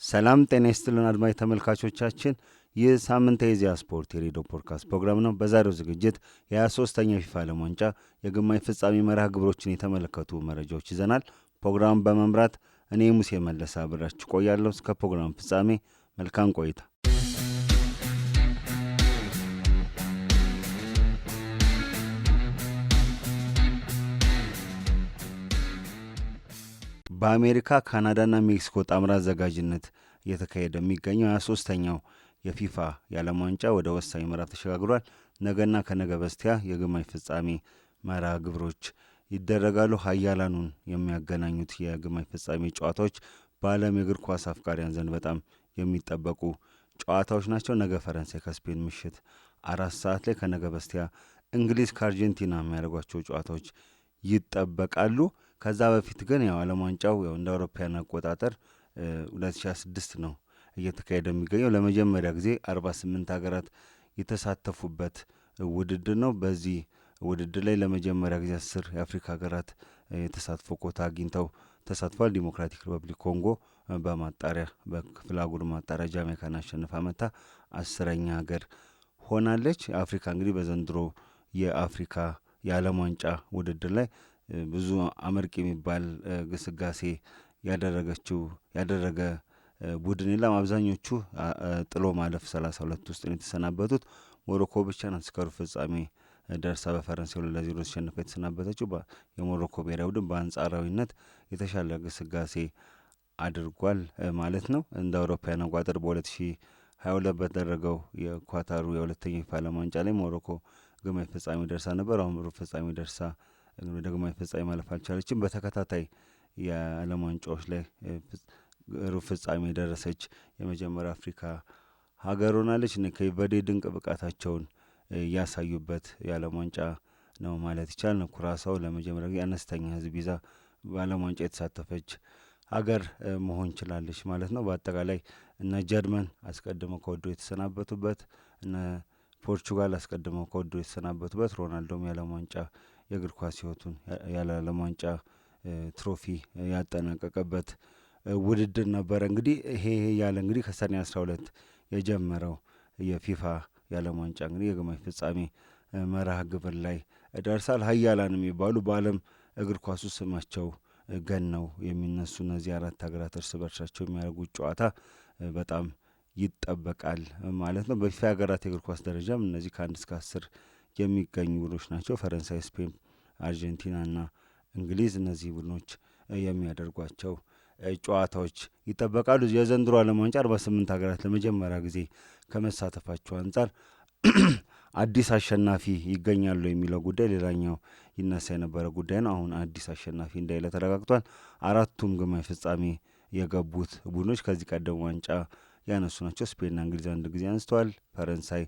ሰላም ጤና ይስጥልን አድማጭ ተመልካቾቻችን፣ ይህ ሳምንት የኢዜአ ስፖርት የሬዲዮ ፖድካስት ፕሮግራም ነው። በዛሬው ዝግጅት የ23ኛው ፊፋ ዓለም ዋንጫ የግማሽ ፍጻሜ መርሃ ግብሮችን የተመለከቱ መረጃዎች ይዘናል። ፕሮግራም በመምራት እኔ ሙሴ መለሰ አብራችሁ ቆያለሁ። እስከ ፕሮግራም ፍጻሜ መልካም ቆይታ። በአሜሪካ ካናዳና ሜክሲኮ ጣምራ አዘጋጅነት እየተካሄደ የሚገኘው 23ኛው የፊፋ የዓለም ዋንጫ ወደ ወሳኝ ምዕራፍ ተሸጋግሯል። ነገና ከነገ በስቲያ የግማሽ ፍጻሜ መርሃ ግብሮች ይደረጋሉ። ሀያላኑን የሚያገናኙት የግማሽ ፍጻሜ ጨዋታዎች በዓለም የእግር ኳስ አፍቃሪያን ዘንድ በጣም የሚጠበቁ ጨዋታዎች ናቸው። ነገ ፈረንሳይ ከስፔን ምሽት 4 ሰዓት ላይ፣ ከነገ በስቲያ እንግሊዝ ከአርጀንቲና የሚያደርጓቸው ጨዋታዎች ይጠበቃሉ። ከዛ በፊት ግን ያው ዓለም ዋንጫው እንደ አውሮፓውያን አቆጣጠር 2026 ነው እየተካሄደ የሚገኘው። ለመጀመሪያ ጊዜ 48 ሀገራት የተሳተፉበት ውድድር ነው። በዚህ ውድድር ላይ ለመጀመሪያ ጊዜ 10 የአፍሪካ ሀገራት የተሳትፎ ኮታ አግኝተው ተሳትፏል። ዲሞክራቲክ ሪፐብሊክ ኮንጎ በማጣሪያ በክፍለ አህጉር ማጣሪያ ጃማይካን አሸንፋ መታ 10ኛ ሀገር ሆናለች። አፍሪካ እንግዲህ በዘንድሮ የአፍሪካ የዓለም ዋንጫ ውድድር ላይ ብዙ አመርቂ የሚባል ግስጋሴ ያደረገ ቡድን የለም። አብዛኞቹ ጥሎ ማለፍ 32 ውስጥ ነው የተሰናበቱት። ሞሮኮ ብቻ ናት እስከ ሩብ ፍጻሜ ደርሳ በፈረንሳይ 2-0 ተሸንፋ የተሰናበተችው። የሞሮኮ ብሔራዊ ቡድን በአንጻራዊነት የተሻለ ግስጋሴ አድርጓል ማለት ነው። እንደ አውሮፓውያን አቆጣጠር በ2022 በተደረገው የኳታሩ የሁለተኛ ፊፋ ዓለም ዋንጫ ላይ ሞሮኮ ግማሽ ፍጻሜ ደርሳ ነበር። አሁን ሩብ ፍጻሜ ደርሳ ግማሽ ፍጻሜ ማለፍ አልቻለችም። በተከታታይ የዓለም ዋንጫዎች ላይ ሩብ ፍጻሜ የደረሰች የመጀመሪያ አፍሪካ ሀገር ሆናለች። ኬፕ ቨርዴ ድንቅ ብቃታቸውን ያሳዩበት የዓለም ዋንጫ ነው ማለት ይቻላል። ኩራሳው ለመጀመሪያ ጊዜ አነስተኛ ሕዝብ ይዛ በዓለም ዋንጫ የተሳተፈች ሀገር መሆን ችላለች ማለት ነው። በአጠቃላይ እነ ጀርመን አስቀድመው ከወዲሁ የተሰናበቱበት፣ እነ ፖርቹጋል አስቀድመው ከወዲሁ የተሰናበቱበት፣ ሮናልዶም የዓለም ዋንጫ የእግር ኳስ ሕይወቱን ያለ ዓለም ዋንጫ ትሮፊ ያጠናቀቀበት ውድድር ነበረ። እንግዲህ ይሄ ያለ እንግዲህ ከሰኔ 12 የጀመረው የፊፋ የዓለም ዋንጫ እንግዲህ የግማሽ ፍጻሜ መርሃ ግብር ላይ ደርሳል። ሀያላን የሚባሉ በዓለም እግር ኳሱ ስማቸው ገነው የሚነሱ እነዚህ 4 ሀገራት እርስ በርሳቸው የሚያደርጉት ጨዋታ በጣም ይጠበቃል ማለት ነው። በፊፋ ሀገራት የእግር ኳስ ደረጃም እነዚህ ከ1 እስከ 10 የሚገኙ ቡድኖች ናቸው። ፈረንሳይ፣ ስፔን፣ አርጀንቲናና እንግሊዝ እነዚህ ቡድኖች የሚያደርጓቸው ጨዋታዎች ይጠበቃሉ። የዘንድሮ ዓለም ዋንጫ 48 ሀገራት ለመጀመሪያ ጊዜ ከመሳተፋቸው አንጻር አዲስ አሸናፊ ይገኛሉ የሚለው ጉዳይ ሌላኛው ይነሳ የነበረ ጉዳይ ነው። አሁን አዲስ አሸናፊ እንደሌለ ተረጋግጧል። 4ቱም ግማሽ ፍጻሜ የገቡት ቡድኖች ከዚህ ቀደም ዋንጫ ያነሱ ናቸው። ስፔንና እንግሊዝ 1 ጊዜ አንስተዋል። ፈረንሳይ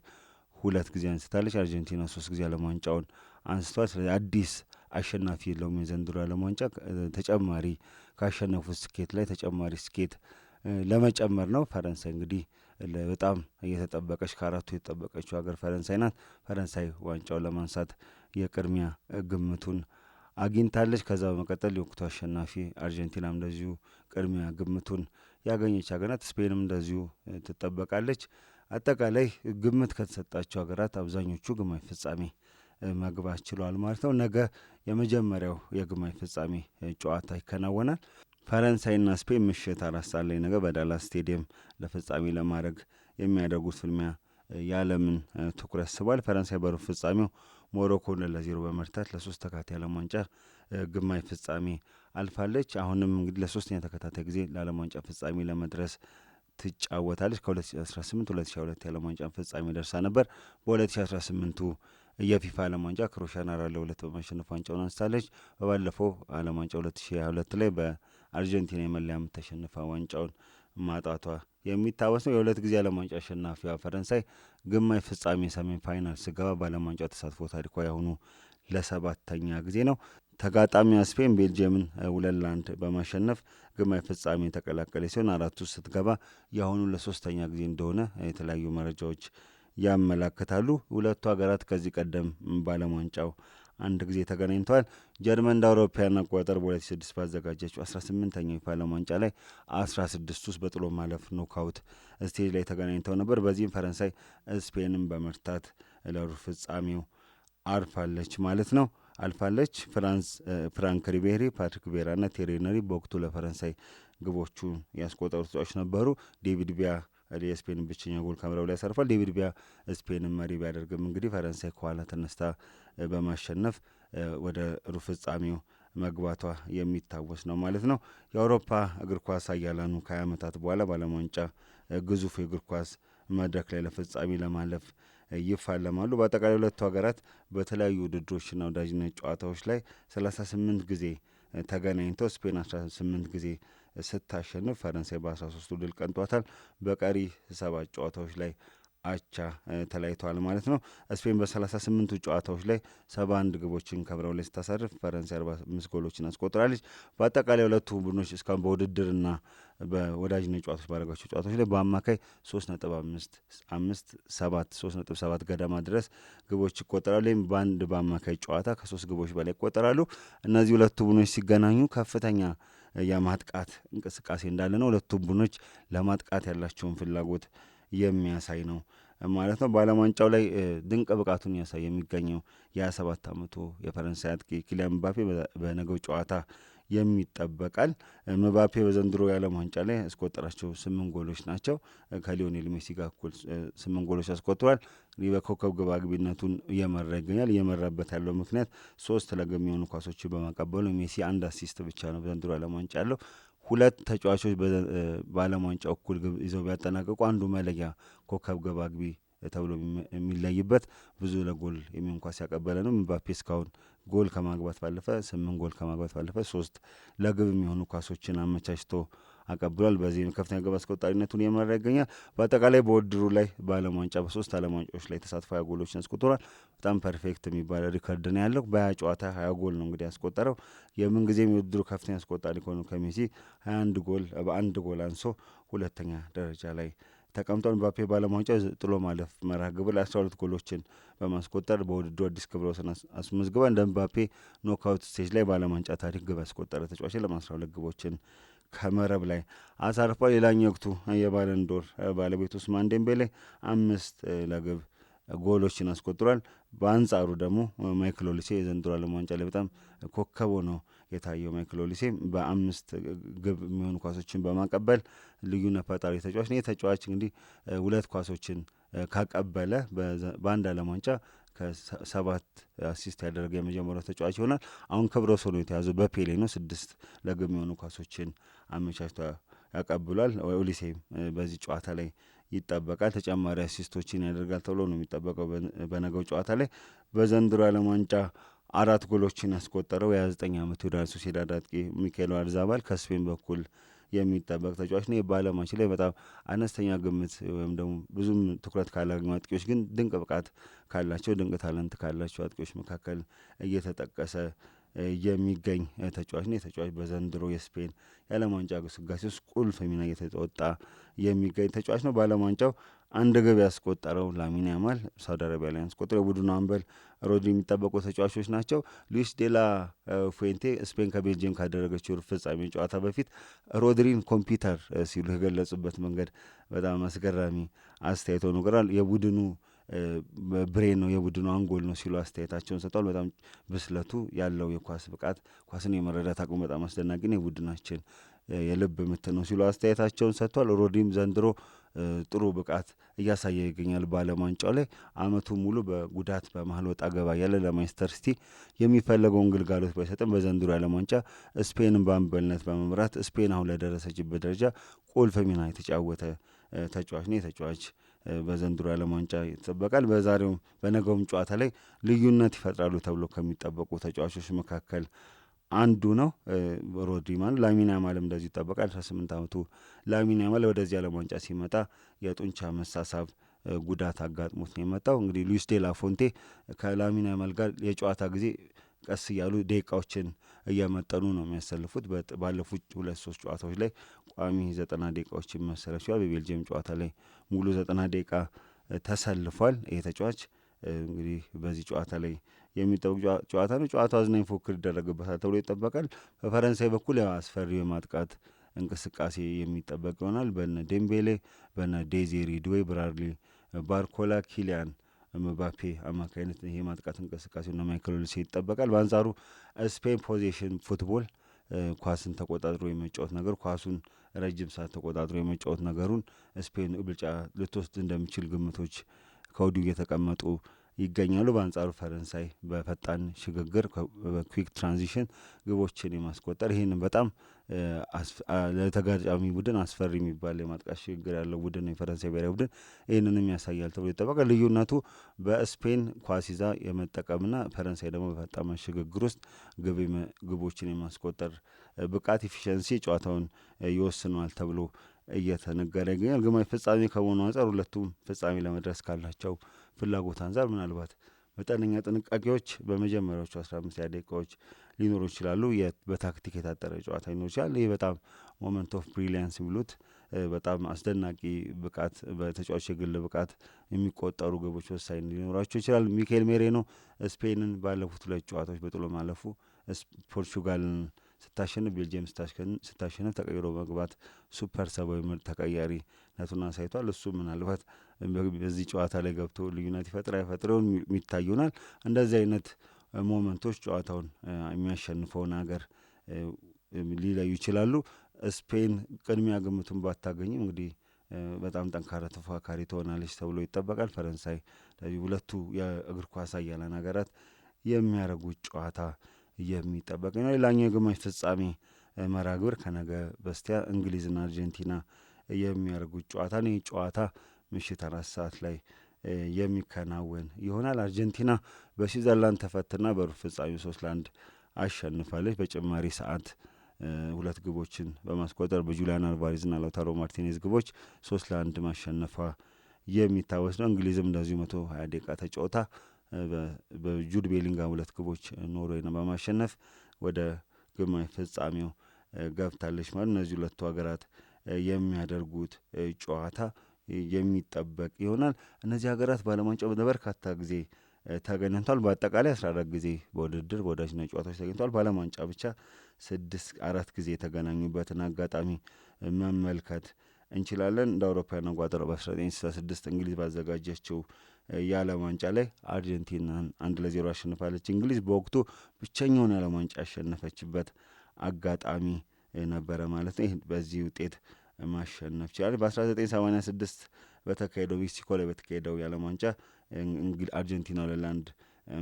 2 ጊዜ አንስታለች። አርጀንቲና 3 ጊዜ ዓለም ዋንጫውን አንስተዋል። ስለዚህ አዲስ አሸናፊ የለውም የዘንድሮ ዓለም ዋንጫ። ተጨማሪ ካሸነፉት ስኬት ላይ ተጨማሪ ስኬት ለመጨመር ነው። ፈረንሳይ እንግዲህ በጣም እየተጠበቀች ከ4ቱ የተጠበቀችው ሀገር ፈረንሳይ ናት። ፈረንሳይ ዋንጫውን ለማንሳት የቅድሚያ ግምቱን አግኝታለች። ከዛ በመቀጠል የወቅቱ አሸናፊ አርጀንቲናም እንደዚሁ ቅድሚያ ግምቱን ያገኘች ሀገር ናት። ስፔንም እንደዚሁ ትጠበቃለች። አጠቃላይ ግምት ከተሰጣቸው ሀገራት አብዛኞቹ ግማሽ ፍጻሜ መግባት ችሏል ማለት ነው። ነገ የመጀመሪያው የግማሽ ፍጻሜ ጨዋታ ይከናወናል። ፈረንሳይና ስፔን ምሽት 4 ሰዓት ላይ ነገ በዳላስ ስቴዲየም ለፍጻሜ ለማድረግ የሚያደርጉት ፍልሚያ የዓለምን ትኩረት ስቧል። ፈረንሳይ በሩብ ፍጻሜው ሞሮኮን 0-0 በመርታት ለ3 ተከታታይ የዓለም ዋንጫ ግማሽ ፍጻሜ አልፋለች። አሁንም እንግዲህ ለ3ኛ ተከታታይ ጊዜ ለዓለም ዋንጫ ፍጻሜ ለመድረስ ትጫወታለች። ከ2018 2022 የዓለም ዋንጫ ፍጻሜ ደርሳ ነበር። በ2018ቱ የፊፋ ዓለም ዋንጫ ክሮኤሽያን 4-2 በማሸነፍ ዋንጫውን አንስታለች። በባለፈው ዓለም ዋንጫ 2022 ላይ በአርጀንቲና የመለያ ምት ተሸንፋ ዋንጫውን ማጣቷ የሚታወስ ነው። የ2 ጊዜ ዓለም ዋንጫ አሸናፊዋ ፈረንሳይ ግማሽ ፍጻሜ ሰሜን ፋይናል ስገባ በዓለም ዋንጫ ተሳትፎ ታሪኳ ያሁኑ ለ7ኛ ጊዜ ነው። ተጋጣሚዋ ስፔን ቤልጅየምን 2-1 በማሸነፍ ግማሽ ፍጻሜ የተቀላቀለ ሲሆን 4 ውስጥ ስትገባ የአሁኑ ለ3ኛ ጊዜ እንደሆነ የተለያዩ መረጃዎች ያመላክታሉ። ሁለቱ ሀገራት ከዚህ ቀደም በዓለም ዋንጫው አንድ ጊዜ ተገናኝተዋል። ጀርመን እንደ አውሮፓውያን አቆጣጠር በ2006 ባዘጋጀችው 18ኛው የፊፋ ዓለም ዋንጫ ላይ 16 ውስጥ በጥሎ ማለፍ ኖካውት ስቴጅ ላይ ተገናኝተው ነበር። በዚህም ፈረንሳይ ስፔንን በመርታት ለሩብ ፍጻሜው አልፋለች ማለት ነው። ፍራንክ ሪቤሪ፣ ፓትሪክ ቬራ እና ቴሪ ሄንሪ በወቅቱ ለፈረንሳይ ግቦቹን ያስቆጠሩ ተጫዋቾች ነበሩ። ዴቪድ ቪያ የስፔን ብቸኛ ጎል ከመረብ ላይ ያሰርፋል። ዴቪድ ቪያ ስፔንን መሪ ቢያደርግም እንግዲህ ፈረንሳይ ከኋላ ተነስታ በማሸነፍ ወደ ሩብ ፍጻሜው መግባቷ የሚታወስ ነው ማለት ነው። የአውሮፓ እግር ኳስ ኃያላኑ ከ20 ዓመታት በኋላ በዓለም ዋንጫ ግዙፍ የእግር ኳስ መድረክ ላይ ለፍጻሜ ለማለፍ ይፋለማሉ። በአጠቃላይ ሁለቱ ሀገራት በተለያዩ ውድድሮችና ወዳጅነት ጨዋታዎች ላይ 38 ጊዜ ተገናኝተው ስፔን 18 ጊዜ ስታሸንፍ ፈረንሳይ በ13ቱ ድል ቀንቷታል። በቀሪ 7 ጨዋታዎች ላይ አቻ ተለያይተዋል ማለት ነው። ስፔን በ38ቱ ጨዋታዎች ላይ 71 ግቦችን ከመረብ ላይ ስታሳርፍ ፈረንሳይ 45 ጎሎችን አስቆጥራለች። በአጠቃላይ ሁለቱ ቡድኖች እስካሁን በውድድርና በወዳጅነት ጨዋታዎች ባደረጓቸው ጨዋታዎች ላይ በአማካይ 3.7 ገደማ ድረስ ግቦች ይቆጠራሉ። ወይም በአንድ በአማካይ ጨዋታ ከ3 ግቦች በላይ ይቆጠራሉ። እነዚህ ሁለቱ ቡድኖች ሲገናኙ ከፍተኛ የማጥቃት እንቅስቃሴ እንዳለ ነው። ሁለቱም ቡድኖች ለማጥቃት ያላቸውን ፍላጎት የሚያሳይ ነው ማለት ነው። በዓለም ዋንጫው ላይ ድንቅ ብቃቱን ያሳይ የሚገኘው የ27 ዓመቱ የፈረንሳይ አጥቂ ኪሊያን ምባፔ በነገው ጨዋታ የሚጠበቃል። ምባፔ በዘንድሮ የዓለም ዋንጫ ላይ ያስቆጠራቸው 8 ጎሎች ናቸው። ከሊዮኔል ሜሲ ጋር እኩል 8 ጎሎች ያስቆጥሯል። በኮከብ ግብ አግቢነቱን እየመራ ይገኛል። እየመራበት ያለው ምክንያት 3 ለግብ የሚሆኑ ኳሶችን በማቀበሉ፣ ሜሲ 1 አሲስት ብቻ ነው በዘንድሮ የዓለም ዋንጫ ያለው። 2 ተጫዋቾች በዓለም ዋንጫ እኩል ግብ ይዘው ቢያጠናቀቁ አንዱ መለያ ኮከብ ግብ አግቢ ተብሎ የሚለይበት ብዙ ለጎል የሚሆን ኳስ ያቀበለ ነው። ምባፔ እስካሁን ጎል ከማግባት ባለፈ 8 ጎል ከማግባት ባለፈ 3 ለግብ የሚሆኑ ኳሶችን አመቻችቶ አቀብሏል። በዚህም ከፍተኛ ግብ አስቆጣሪነቱን እየመራ ይገኛል። በአጠቃላይ በውድድሩ ላይ በዓለም ዋንጫ በ3 ዓለም ዋንጫዎች ላይ ተሳትፎ 20 ጎሎችን አስቆጥሯል። በጣም ፐርፌክት የሚባል ሪከርድ ነው ያለው። በ20 ጨዋታ 20 ጎል ነው እንግዲህ ያስቆጠረው። የምንጊዜም የውድድሩ ከፍተኛ አስቆጣሪ ከሆኑ ከሜሲ 21 ጎል በ1 ጎል አንሶ ሁለተኛ ደረጃ ላይ ተቀምጧል። ምባፔ በዓለም ዋንጫ ጥሎ ማለፍ መርሃ ግብር ላይ 12 ጎሎችን በማስቆጠር በውድድሩ አዲስ ክብረ ወሰን አስመዝግቧል። እንደ ምባፔ ኖክአውት ስቴጅ ላይ በዓለም ዋንጫ ታሪክ ግብ ያስቆጠረ ተጫዋች ለ12 ግቦችን ከመረብ ላይ አሳርፏል። ሌላኛው ወቅቱ የባለንዶር ባለቤት ኡስማን ዴምቤሌ 5 ለግብ ጎሎችን አስቆጥሯል። በአንጻሩ ደግሞ ማይክል ኦሊሴ የዘንድሮ ዓለም ዋንጫ ላይ በጣም ኮከብ ነው የታየው። ማይክል ኦሊሴ በ5 ግብ የሚሆኑ ኳሶችን በማቀበል ልዩነት ፈጣሪ ተጫዋች ነው። ተጫዋች እንግዲህ 2 ኳሶችን ካቀበለ በአንድ ዓለም ዋንጫ ከ7 አሲስት ያደረገ የመጀመሪያው ተጫዋች ይሆናል። አሁን ክብረ ወሰኑ የተያዘው በፔሌ ነው። 6 ለግብ የሚሆኑ ኳሶችን አመቻችቶ ያቀብሏል። ኦሊሴም በዚህ ጨዋታ ላይ ይጠበቃል። ተጨማሪ አሲስቶችን ያደርጋል ተብሎ ነው የሚጠበቀው። በነገው ጨዋታ ላይ በዘንድሮ ዓለም ዋንጫ 4 ጎሎችን ያስቆጠረው የ29 ዓመቱ ሪያል ሶሲዳድ አጥቂ ሚካኤል ኦያርዛባል ከስፔን በኩል የሚጠበቅ ተጫዋች ነው። በዓለማችን ላይ በጣም አነስተኛ ግምት ወይም ደግሞ ብዙም ትኩረት ካላገኙ አጥቂዎች ግን ድንቅ ብቃት ካላቸው ድንቅ ታለንት ካላቸው አጥቂዎች መካከል እየተጠቀሰ የሚገኝ ተጫዋች ነው። የተጫዋች በዘንድሮ የስፔን የዓለም ዋንጫ ግስጋሴ ውስጥ ቁልፍ ሚና እየተወጣ የሚገኝ ተጫዋች ነው። በዓለም ዋንጫው 1 ግብ ያስቆጠረው ላሚን ያማል ሳውዲ አረቢያ ላይ ያስቆጠረው። የቡድኑ አምበል ሮድሪ የሚጠበቁ ተጫዋቾች ናቸው። ሉዊስ ዴላ ፉዌንቴ ስፔን ከቤልጅየም ካደረገችው ሩብ ፍጻሜ ጨዋታ በፊት ሮድሪን ኮምፒውተር ሲሉ የገለጹበት መንገድ በጣም አስገራሚ አስተያየት ሆኖ ቀርቧል። የቡድኑ ብሬን ነው፣ የቡድኑ አንጎል ነው ሲሉ አስተያየታቸውን ሰጥተዋል። በጣም ብስለቱ ያለው የኳስ ብቃት፣ ኳስን የመረዳት አቅሙ በጣም አስደናቂ ነው፣ የቡድናችን የልብ ምት ነው ሲሉ አስተያየታቸውን ሰጥተዋል። ሮድሪም ዘንድሮ ጥሩ ብቃት እያሳየ ይገኛል። በዓለም ዋንጫው ላይ አመቱ ሙሉ በጉዳት በመሀል ወጣ ገባ ያለ ለማንቸስተር ሲቲ የሚፈለገውን ግልጋሎት ባይሰጥም በዘንድሮ የዓለም ዋንጫ ስፔንን በአምበልነት በመምራት ስፔን አሁን ለደረሰችበት ደረጃ ቁልፍ ሚና የተጫወተ ተጫዋች ነው። የተጫዋች በዘንድሮ የዓለም ዋንጫ ይጠበቃል። በነገውም ጨዋታ ላይ ልዩነት ይፈጥራሉ ተብሎ ከሚጠበቁ ተጫዋቾች መካከል አንዱ ነው ሮድሪ ማለት። ላሚን ያማልም እንደዚሁ ይጠበቃል። 18 ዓመቱ ላሚን ያማል ወደዚህ ዓለም ዋንጫ ሲመጣ የጡንቻ መሳሳብ ጉዳት አጋጥሞት ነው የመጣው። እንግዲህ ሉዊስ ዴላ ፎንቴ ከላሚን ያማል ጋር የጨዋታ ጊዜ ቀስ እያሉ ደቂቃዎችን እያመጠኑ ነው የሚያሰልፉት። ባለፉት 2-3 ጨዋታዎች ላይ ቋሚ 90 ደቂቃዎችን መሰለፍ ችሏል። በቤልጅየም ጨዋታ ላይ ሙሉ 90 ደቂቃ ተሰልፏል። ይህ ተጫዋች እንግዲህ በዚህ ጨዋታ ላይ የሚጠበቅ ጨዋታ ነው። ጨዋታው አዝናኝ ፉክክር ይደረግበታል ተብሎ ይጠበቃል። በፈረንሳይ በኩል ያው አስፈሪው የማጥቃት እንቅስቃሴ የሚጠበቅ ይሆናል። በነ ዴምቤሌ፣ በነ ዴዚሬ ዱዌ፣ ብራድሊ ባርኮላ፣ ኪሊያን ምባፔ አማካኝነት ይሄ ማጥቃት እንቅስቃሴና ማይክል ኦሊሴ ይጠበቃል። በአንጻሩ ስፔን ፖዚሽን ፉትቦል ኳስን ተቆጣጥሮ የመጫወት ነገር ኳሱን ረጅም ሰዓት ተቆጣጥሮ የመጫወት ነገሩን ስፔን ብልጫ ልትወስድ እንደሚችል ግምቶች ከወዲሁ እየተቀመጡ ይገኛሉ። በአንጻሩ ፈረንሳይ በፈጣን ሽግግር በኩዊክ ትራንዚሽን ግቦችን የማስቆጠር ይህንን በጣም ለተጋጣሚ ቡድን አስፈሪ የሚባል የማጥቃት ሽግግር ያለው ቡድን ነው የፈረንሳይ ብሔራዊ ቡድን። ይህንንም ያሳያል ተብሎ ይጠበቃል። ልዩነቱ በስፔን ኳስ ይዛ የመጠቀምና ፈረንሳይ ደግሞ በፈጣን ሽግግር ውስጥ ግቦችን የማስቆጠር ብቃት ኢፊሸንሲ ጨዋታውን ይወስነዋል ተብሎ እየተነገረ ይገኛል። ግማሽ ፍጻሜ ከመሆኑ አንጻር ሁለቱም ፍጻሜ ለመድረስ ካላቸው ፍላጎት አንጻር ምናልባት መጠነኛ ጥንቃቄዎች በመጀመሪያዎቹ 15 ደቂቃዎች ሊኖሩ ይችላሉ። በታክቲክ የታጠረ ጨዋታ ሊኖር ይችላል። ይህ በጣም ሞመንት ኦፍ ብሪሊያንስ የሚሉት በጣም አስደናቂ ብቃት በተጫዋች የግል ብቃት የሚቆጠሩ ግቦች ወሳኝ ሊኖራቸው ይችላል። ሚካኤል ሜሬኖ ስፔንን ባለፉት 2 ጨዋታዎች በጥሎ ማለፉ ፖርቹጋልን ስታሸንፍ ቤልጅየም ስታሸንፍ ተቀይሮ መግባት ሱፐር ሰባዊ ምርጥ ተቀያሪነቱን አሳይቷል። እሱ ምናልባት በዚህ ጨዋታ ላይ ገብቶ ልዩነት አይፈጥረውን የሚታይ ይሆናል። እንደዚህ አይነት ሞመንቶች ጨዋታውን የሚያሸንፈውን ሀገር ሊለዩ ይችላሉ። ስፔን ቅድሚያ ግምቱን ባታገኝም እንግዲህ በጣም ጠንካራ ተፎካካሪ ትሆናለች ተብሎ ይጠበቃል። ፈረንሳይ ሁለቱ የእግር ኳስ ኃያላን ሀገራት የሚያደርጉት ጨዋታ የሚጠበቅ ነው። ሌላኛው የግማሽ ፍጻሜ መርሃ ግብር ከነገ በስቲያ እንግሊዝና አርጀንቲና የሚያደርጉት ጨዋታ ነው። ይህ ጨዋታ ምሽት 4 ሰዓት ላይ የሚከናወን ይሆናል። አርጀንቲና በስዊዘርላንድ ተፈትና በሩብ ፍጻሜው 3-1 አሸንፋለች። በጭማሪ ሰዓት 2 ግቦችን በማስቆጠር በጁሊያን አልቫሬዝና ላውታሮ ማርቲኔዝ ግቦች 3-1 ማሸነፏ የሚታወስ ነው። እንግሊዝም እንደዚሁ 120 ደቂቃ ተጫውታ በጁድ ቤሊንጋም 2 ግቦች ኖርዌይን በማሸነፍ ወደ ግማሽ ፍጻሜው ገብታለች ማለት። እነዚህ ሁለቱ ሀገራት የሚያደርጉት ጨዋታ የሚጠበቅ ይሆናል። እነዚህ ሀገራት በዓለም ዋንጫው በበርካታ ጊዜ ተገናኝተዋል። በአጠቃላይ 14 ጊዜ በውድድር በወዳጅነት ጨዋታዎች ተገኝተዋል። በዓለም ዋንጫ ብቻ 4 ጊዜ የተገናኙበትን አጋጣሚ መመልከት እንችላለን። እንደ አውሮፓውያን አቆጣጠር በ1966 እንግሊዝ ባዘጋጀችው የዓለም ዋንጫ ላይ አርጀንቲናን 1-0 አሸንፋለች። እንግሊዝ በወቅቱ ብቸኛውን የዓለም ዋንጫ ያሸነፈችበት አጋጣሚ ነበረ ማለት ነው። ይህ በዚህ ውጤት ማሸነፍ ችላለች። በ1986 በተካሄደው ሜክሲኮ ላይ በተካሄደው የዓለም ዋንጫ አርጀንቲና 2-1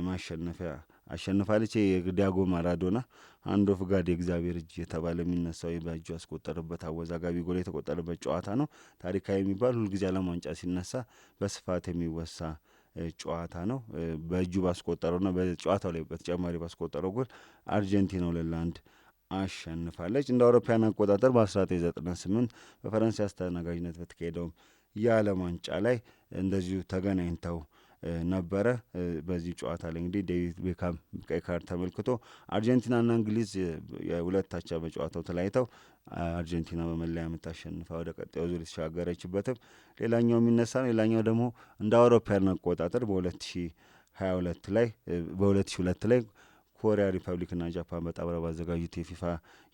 ማሸነፊያ አሸንፋለች። የዲያጎ ማራዶና አንድ ኦፍ ጋድ የእግዚአብሔር እጅ የተባለ የሚነሳው በእጁ ያስቆጠረበት አወዛጋቢ ጎል የተቆጠረበት ጨዋታ ነው። ታሪካዊ የሚባል ሁልጊዜ ዓለም ዋንጫ ሲነሳ በስፋት የሚወሳ ጨዋታ ነው። በእጁ ባስቆጠረውና በጨዋታው ላይ በተጨማሪ ባስቆጠረው ጎል አርጀንቲና 2-1 አሸንፋለች። እንደ አውሮፓውያን አቆጣጠር በ1998 በፈረንሳይ አስተናጋጅነት በተካሄደውም የዓለም ዋንጫ ላይ እንደዚሁ ተገናኝተው ነበረ። በዚህ ጨዋታ ላይ እንግዲህ ዴቪድ ቤካም ቀይ ካርድ ተመልክቶ አርጀንቲናና እንግሊዝ የሁለታቻ በጨዋታው ተለያይተው አርጀንቲና በመለያ ምት አሸንፋ ወደ ቀጣዩ ዙር የተሻገረችበትም ሌላኛው የሚነሳ ነው። ሌላኛው ደግሞ እንደ አውሮፓውያን አቆጣጠር በ2002 ላይ ኮሪያ ሪፐብሊክና ጃፓን በጣምራ ባዘጋጁት የፊፋ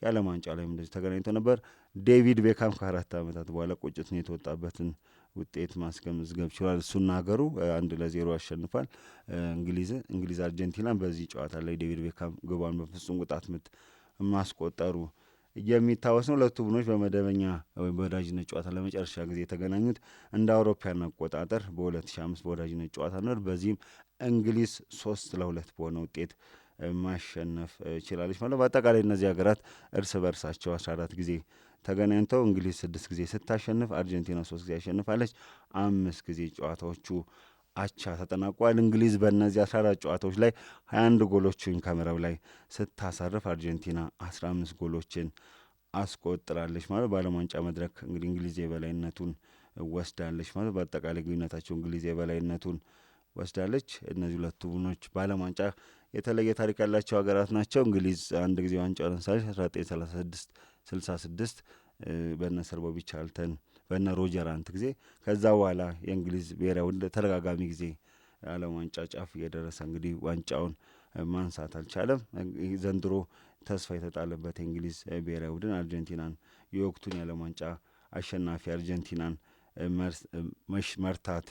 የዓለም ዋንጫ ላይ እንደዚህ ተገናኝቶ ነበር። ዴቪድ ቤካም ከ4 ዓመታት በኋላ ቁጭትን የተወጣበትን ውጤት ማስመዝገብ ችሏል። እሱና ሀገሩ 1-0 አሸንፏል እንግሊዝ አርጀንቲናን። በዚህ ጨዋታ ላይ ዴቪድ ቤካም ግቧን በፍጹም ቅጣት ምት ማስቆጠሩ የሚታወስ ነው። ሁለቱ ቡድኖች በመደበኛ ወይም በወዳጅነት ጨዋታ ለመጨረሻ ጊዜ የተገናኙት እንደ አውሮፓውያን አቆጣጠር በ2005 በወዳጅነት ጨዋታ ነበር። በዚህም እንግሊዝ 3-2 በሆነ ውጤት ማሸነፍ ችላለች ማለት። በአጠቃላይ እነዚህ ሀገራት እርስ በርሳቸው 14 ጊዜ ተገናኝተው እንግሊዝ 6 ጊዜ ስታሸንፍ አርጀንቲና 3 ጊዜ ያሸንፋለች። 5 ጊዜ ጨዋታዎቹ አቻ ተጠናቋል። እንግሊዝ በእነዚህ 14 ጨዋታዎች ላይ 21 ጎሎችን ከመረብ ላይ ስታሳርፍ አርጀንቲና 15 ጎሎችን አስቆጥራለች ማለት። በዓለም ዋንጫ መድረክ እንግዲህ እንግሊዝ የበላይነቱን ወስዳለች ማለት። በአጠቃላይ ግንኙነታቸው እንግሊዝ የበላይነቱን ወስዳለች። እነዚህ ሁለቱ ቡድኖች በዓለም ዋንጫ የተለየ ታሪክ ያላቸው ሀገራት ናቸው። እንግሊዝ አንድ ጊዜ ዋንጫውን አንሳለች 1936 በነ ሰር ቦቢ ቻርልተን በነ ሮጀር አንት ጊዜ። ከዛ በኋላ የእንግሊዝ ብሔራዊ ተደጋጋሚ ጊዜ ዓለም ዋንጫ ጫፍ እየደረሰ እንግዲህ ዋንጫውን ማንሳት አልቻለም። ዘንድሮ ተስፋ የተጣለበት የእንግሊዝ ብሔራዊ ቡድን አርጀንቲናን የወቅቱን የዓለም ዋንጫ አሸናፊ አርጀንቲናን መርታት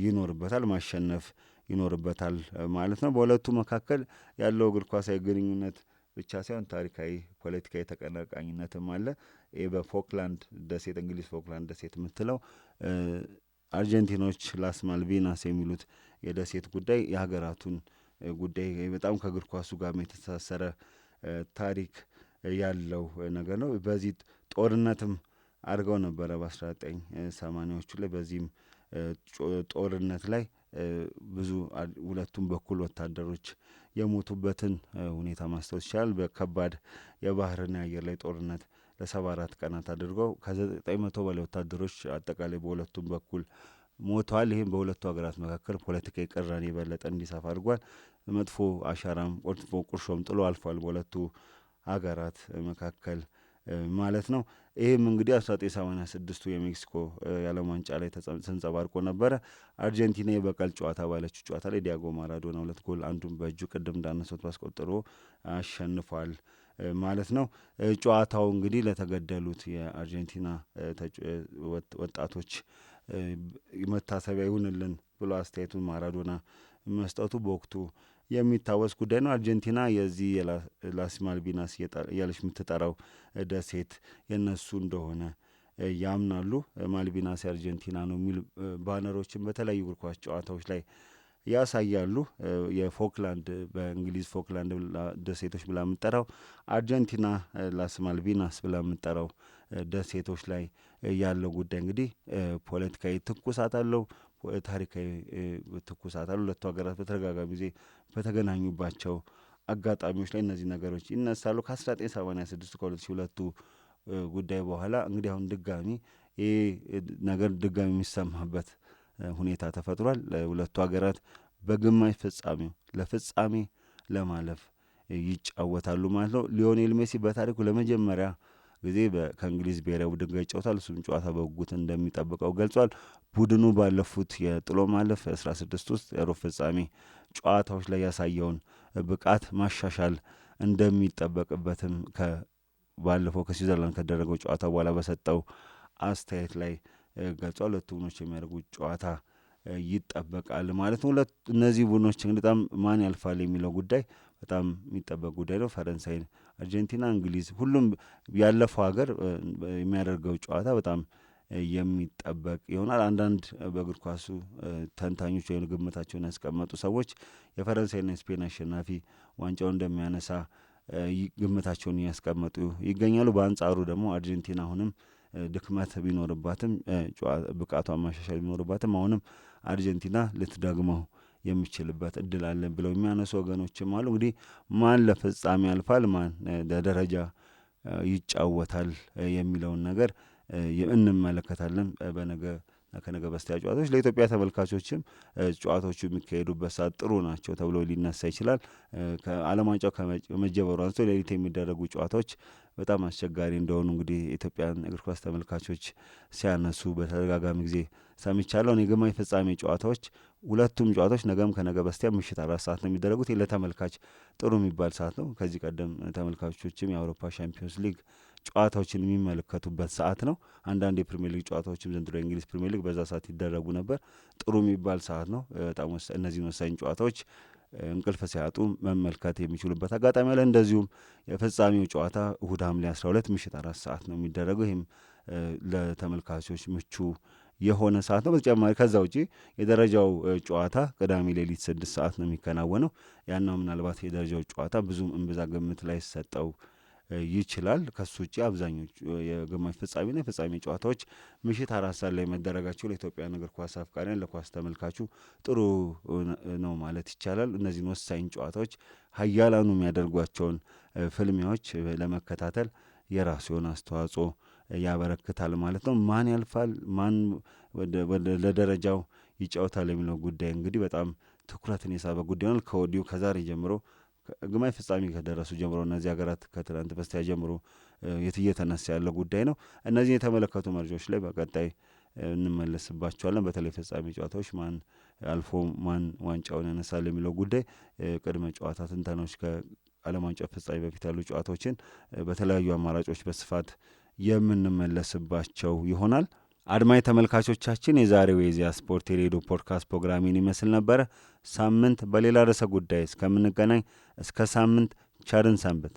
ይኖርበታል፣ ማሸነፍ ይኖርበታል ማለት ነው። በሁለቱ መካከል ያለው እግር ኳሳዊ ግንኙነት ብቻ ሳይሆን ታሪካዊ፣ ፖለቲካዊ ተቀናቃኝነትም አለ። ይህ በፎክላንድ ደሴት እንግሊዝ ፎክላንድ ደሴት የምትለው አርጀንቲኖች ላስ ማልቪናስ የሚሉት የደሴት ጉዳይ የሀገራቱን ጉዳይ በጣም ከእግር ኳሱ ጋር የተሳሰረ ታሪክ ያለው ነገር ነው። በዚህ ጦርነትም አድርገው ነበረ በ1980ዎቹ ላይ። በዚህም ጦርነት ላይ ብዙ ሁለቱም በኩል ወታደሮች የሞቱበትን ሁኔታ ማስታወስ ይቻላል። በከባድ የባህርና የአየር ላይ ጦርነት ለ74 ቀናት አድርገው ከ900 በላይ ወታደሮች አጠቃላይ በሁለቱም በኩል ሞተዋል። ይህም በሁለቱ ሀገራት መካከል ፖለቲካዊ ቅራኔ የበለጠ እንዲሰፋ አድርጓል። መጥፎ አሻራም መጥፎ ቁርሾም ጥሎ አልፏል በሁለቱ ሀገራት መካከል ማለት ነው። ይህም እንግዲህ 1986ቱ የሜክሲኮ የዓለም ዋንጫ ላይ ተንጸባርቆ ነበረ። አርጀንቲና የበቀል ጨዋታ ባለችው ጨዋታ ላይ ዲያጎ ማራዶና 2 ጎል አንዱን በእጁ ቅድም እንዳነሱት ባስቆጥሮ አሸንፏል ማለት ነው። ጨዋታው እንግዲህ ለተገደሉት የአርጀንቲና ወጣቶች መታሰቢያ ይሁንልን ብሎ አስተያየቱን ማራዶና መስጠቱ በወቅቱ የሚታወስ ጉዳይ ነው። አርጀንቲና የዚህ ላስ ማልቪናስ እያለች የምትጠራው ደሴት የነሱ እንደሆነ ያምናሉ። ማልቪናስ የአርጀንቲና ነው የሚል ባነሮችን በተለያዩ እግር ኳስ ጨዋታዎች ላይ ያሳያሉ። የፎክላንድ በእንግሊዝ ፎክላንድ ደሴቶች ብላ የምጠራው አርጀንቲና ላስ ማልቪናስ ብላ የምጠራው ደሴቶች ላይ ያለው ጉዳይ እንግዲህ ፖለቲካዊ ትኩሳት አለው፣ ታሪካዊ ትኩሳት አለው። ሁለቱ ሀገራት በተደጋጋሚ ጊዜ በተገናኙባቸው አጋጣሚዎች ላይ እነዚህ ነገሮች ይነሳሉ። ከ1986 ከ2002 ጉዳይ በኋላ እንግዲህ አሁን ድጋሚ ይህ ነገር ድጋሚ የሚሰማበት ሁኔታ ተፈጥሯል። ሁለቱ ሀገራት በግማሽ ፍጻሜው ለፍጻሜ ለማለፍ ይጫወታሉ ማለት ነው። ሊዮኔል ሜሲ በታሪኩ ለመጀመሪያ ጊዜ ከእንግሊዝ ብሔራዊ ቡድን ጋር ይጫወታል። እሱም ጨዋታ በጉጉት እንደሚጠብቀው ገልጿል። ቡድኑ ባለፉት የጥሎ ማለፍ 16 ውስጥ የሩብ ፍጻሜ ጨዋታዎች ላይ ያሳየውን ብቃት ማሻሻል እንደሚጠበቅበትም ባለፈው ከስዊዘርላንድ ከደረገው ጨዋታ በኋላ በሰጠው አስተያየት ላይ ገልጿል። ሁለቱ ቡድኖች የሚያደርጉት ጨዋታ ይጠበቃል ማለት ነው። እነዚህ ቡድኖች እንግዲህ በጣም ማን ያልፋል የሚለው ጉዳይ በጣም የሚጠበቅ ጉዳይ ነው። ፈረንሳይ፣ አርጀንቲና፣ እንግሊዝ ሁሉም ያለፈው ሀገር የሚያደርገው ጨዋታ በጣም የሚጠበቅ ይሆናል። አንዳንድ በእግር ኳሱ ተንታኞች ወይም ግምታቸውን ያስቀመጡ ሰዎች የፈረንሳይና የስፔን አሸናፊ ዋንጫውን እንደሚያነሳ ግምታቸውን እያስቀመጡ ይገኛሉ። በአንጻሩ ደግሞ አርጀንቲና አሁንም ድክመት ቢኖርባትም ብቃቷን ማሻሻል ቢኖርባትም አሁንም አርጀንቲና ልትደግመው የሚችልበት እድል አለን ብለው የሚያነሱ ወገኖችም አሉ። እንግዲህ ማን ለፍጻሜ ያልፋል፣ ማን ለደረጃ ይጫወታል የሚለውን ነገር እንመለከታለን ከነገ በስቲያ ጨዋታዎች። ለኢትዮጵያ ተመልካቾችም ጨዋታዎቹ የሚካሄዱበት ሰዓት ጥሩ ናቸው ተብሎ ሊነሳ ይችላል። ከዓለም ዋንጫው ከመጀመሩ አንስቶ ሌሊት የሚደረጉ ጨዋታዎች በጣም አስቸጋሪ እንደሆኑ እንግዲህ የኢትዮጵያን እግር ኳስ ተመልካቾች ሲያነሱ በተደጋጋሚ ጊዜ ሰምቻለሁ። የግማሽ ፍጻሜ ጨዋታዎች ሁለቱም ጨዋታዎች ነገም ከነገ በስቲያ ምሽት 4 ሰዓት ነው የሚደረጉት። ለተመልካች ጥሩ የሚባል ሰዓት ነው። ከዚህ ቀደም ተመልካቾችም የአውሮፓ ሻምፒዮንስ ሊግ ጨዋታዎችን የሚመለከቱበት ሰዓት ነው። አንዳንድ የፕሪሚየር ሊግ ጨዋታዎችም ዘንድሮ የእንግሊዝ ፕሪሚየር ሊግ በዛ ሰዓት ይደረጉ ነበር። ጥሩ የሚባል ሰዓት ነው። በጣም እነዚህን ወሳኝ ጨዋታዎች እንቅልፍ ሲያጡ መመልከት የሚችሉበት አጋጣሚ አለ። እንደዚሁም የፍጻሜው ጨዋታ እሁድ ሐምሌ 12 ምሽት 4 ሰዓት ነው የሚደረገው። ይህም ለተመልካቾች ምቹ የሆነ ሰዓት ነው። በተጨማሪ ከዛ ውጪ የደረጃው ጨዋታ ቅዳሜ ሌሊት 6 ሰዓት ነው የሚከናወነው። ያና ምናልባት የደረጃው ጨዋታ ብዙም እምብዛ ግምት ላይ ሰጠው ይችላል። ከሱ ውጪ አብዛኞቹ የግማሽ ፍጻሜና የፍጻሜ ጨዋታዎች ምሽት 4 ሰዓት ላይ መደረጋቸው ለኢትዮጵያን እግር ኳስ አፍቃሪያን ለኳስ ተመልካቹ ጥሩ ነው ማለት ይቻላል። እነዚህን ወሳኝ ጨዋታዎች ሀያላኑ የሚያደርጓቸውን ፍልሚያዎች ለመከታተል የራሱ የሆነ አስተዋጽኦ ያበረክታል ማለት ነው። ማን ያልፋል፣ ማን ለደረጃው ይጫወታል የሚለው ጉዳይ እንግዲህ በጣም ትኩረትን የሳበ ጉዳይ ነው። ከወዲሁ ከዛሬ ጀምሮ ግማሽ ፍጻሜ ከደረሱ ጀምሮ እነዚህ ሀገራት ከትናንት በስቲያ ጀምሮ እየተነሳ ያለ ጉዳይ ነው። እነዚህን የተመለከቱ መረጃዎች ላይ በቀጣይ እንመለስባቸዋለን። በተለይ ፍጻሜ ጨዋታዎች ማን አልፎ ማን ዋንጫውን ያነሳል የሚለው ጉዳይ ቅድመ ጨዋታ ትንተናዎች ከዓለም ዋንጫ ፍጻሜ በፊት ያሉ ጨዋታዎችን በተለያዩ አማራጮች በስፋት የምንመለስባቸው ይሆናል። አድማጭ ተመልካቾቻችን የዛሬው የኢዜአ ስፖርት የሬዲዮ ፖድካስት ፕሮግራሚን ይመስል ነበረ። ሳምንት በሌላ ርዕሰ ጉዳይ እስከምንገናኝ እስከ ሳምንት ቸርን ሰንብት።